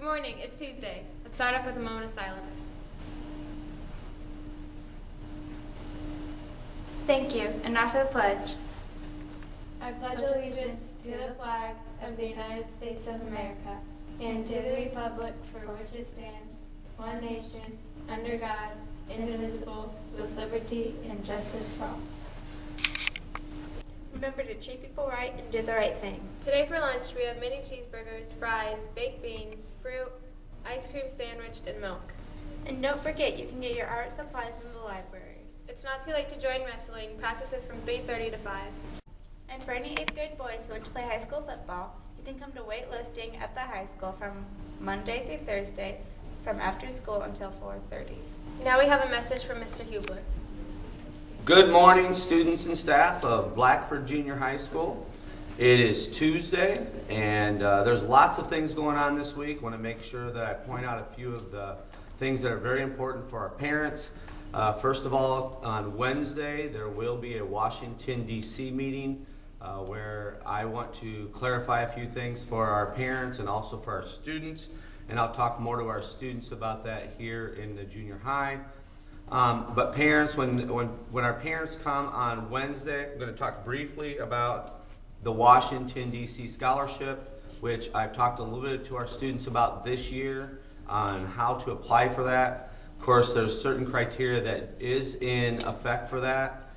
morning, it's Tuesday. Let's start off with a moment of silence. Thank you, and now for the pledge. I pledge allegiance to the flag of the United States of America and to the republic for which it stands, one nation, under God, indivisible, with liberty and justice for all. Remember to treat people right and do the right thing. Today for lunch, we have mini cheeseburgers, fries, baked beans, fruit, ice cream sandwich, and milk. And don't forget, you can get your art supplies in the library. It's not too late to join wrestling. Practices from 3:30 to 5. And for any 8th grade boys who want to play high school football, you can come to weightlifting at the high school from Monday through Thursday from after school until 4:30. Now we have a message from Mr. Hubler. Good morning, students and staff of Blackford Junior High School. It is Tuesday, and there's lots of things going on this week. I want to make sure that I point out a few of the things that are very important for our parents. First of all, on Wednesday, there will be a Washington, D.C. meeting where I want to clarify a few things for our parents and also for our students, and I'll talk more to our students about that here in the junior high. But parents, when our parents come on Wednesday, I'm going to talk briefly about the Washington, D.C. scholarship, which I've talked a little bit to our students about this year on how to apply for that. Of course, there's certain criteria that is in effect for that,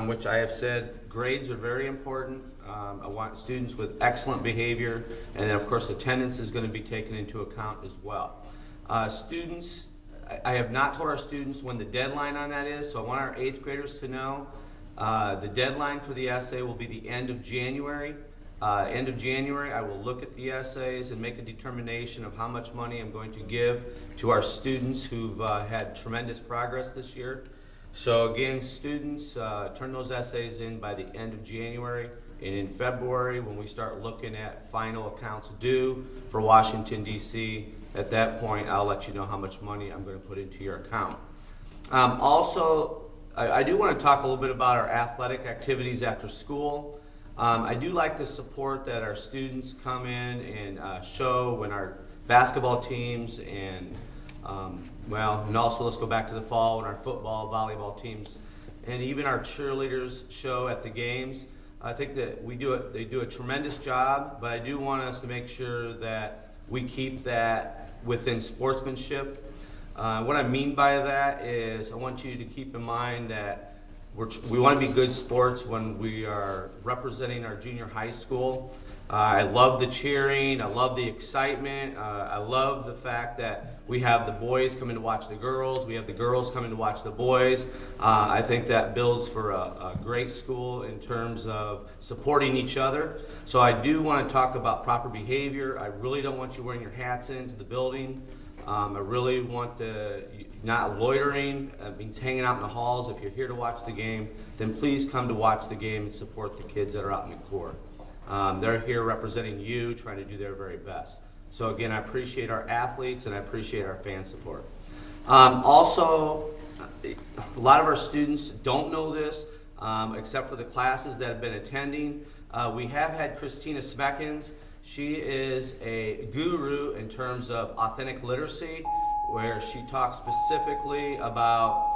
which I have said grades are very important. I want students with excellent behavior, and then of course attendance is going to be taken into account as well. Students, I have not told our students when the deadline on that is, so I want our 8th graders to know the deadline for the essay will be the end of January. End of January, I will look at the essays and make a determination of how much money I'm going to give to our students who've had tremendous progress this year. So again, students, turn those essays in by the end of January, and in February, when we start looking at final accounts due for Washington, D.C., at that point, I'll let you know how much money I'm going to put into your account. Also, I do want to talk a little bit about our athletic activities after school. I do like the support that our students come in and show when our basketball teams and and also let's go back to the fall when our football, volleyball teams, and even our cheerleaders show at the games. I think that they do a tremendous job, but I do want us to make sure that we keep that within sportsmanship. What I mean by that is I want you to keep in mind that we want to be good sports when we are representing our junior high school. I love the cheering. I love the excitement. I love the fact that we have the boys coming to watch the girls. We have the girls coming to watch the boys. I think that builds for a great school in terms of supporting each other. So I do want to talk about proper behavior. I really don't want you wearing your hats into the building. I really want not loitering. It means hanging out in the halls. If you're here to watch the game, then please come to watch the game and support the kids that are out in the court. They're here representing you, trying to do their very best. So again, I appreciate our athletes and I appreciate our fan support. Also, a lot of our students don't know this, except for the classes that have been attending. We have had Christina Smeckens. She is a guru in terms of authentic literacy, where she talks specifically about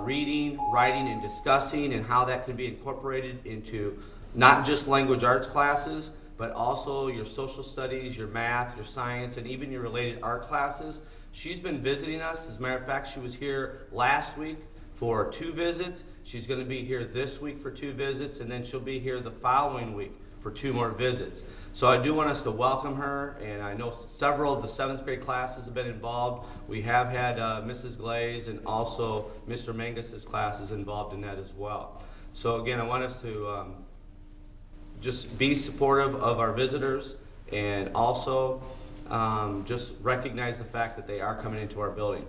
reading, writing, and discussing, and how that can be incorporated into not just language arts classes, but also your social studies, your math, your science, and even your related art classes. She's been visiting us. As a matter of fact, she was here last week for 2 visits. She's going to be here this week for 2 visits, and then she'll be here the following week for 2 more visits. So I do want us to welcome her, and I know several of the 7th grade classes have been involved. We have had Mrs. Glaze and also Mr. Mangus's classes involved in that as well. So again, I want us to just be supportive of our visitors, and also just recognize the fact that they are coming into our building.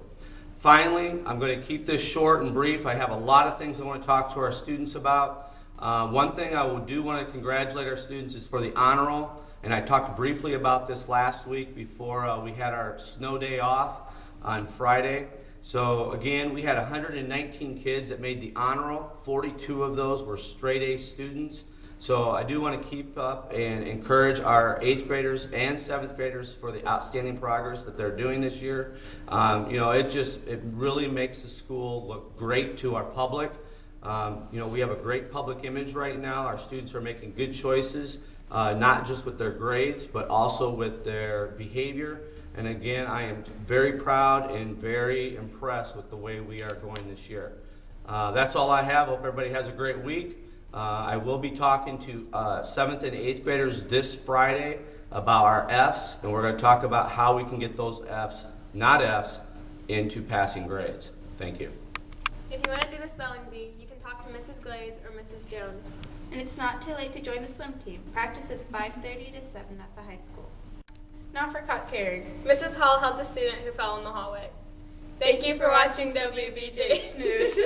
Finally, I'm going to keep this short and brief. I have a lot of things I want to talk to our students about. One thing I do want to congratulate our students is for the honor roll, and I talked briefly about this last week before we had our snow day off on Friday. So again, we had 119 kids that made the honor roll. 42 of those were straight A students. So I do want to keep up and encourage our 8th graders and 7th graders for the outstanding progress that they're doing this year. It really makes the school look great to our public. We have a great public image right now. Our students are making good choices, not just with their grades, but also with their behavior. And again, I am very proud and very impressed with the way we are going this year. That's all I have. Hope everybody has a great week. I will be talking to 7th and 8th graders this Friday about our Fs, and we're going to talk about how we can get those Fs, not Fs, into passing grades. Thank you. If you want to do the spelling bee, you can talk to Mrs. Glaze or Mrs. Jones. And it's not too late to join the swim team. Practice is 5:30 to 7 at the high school. Now for Caught Caring. Mrs. Hall helped a student who fell in the hallway. Thank you for watching WBJH News.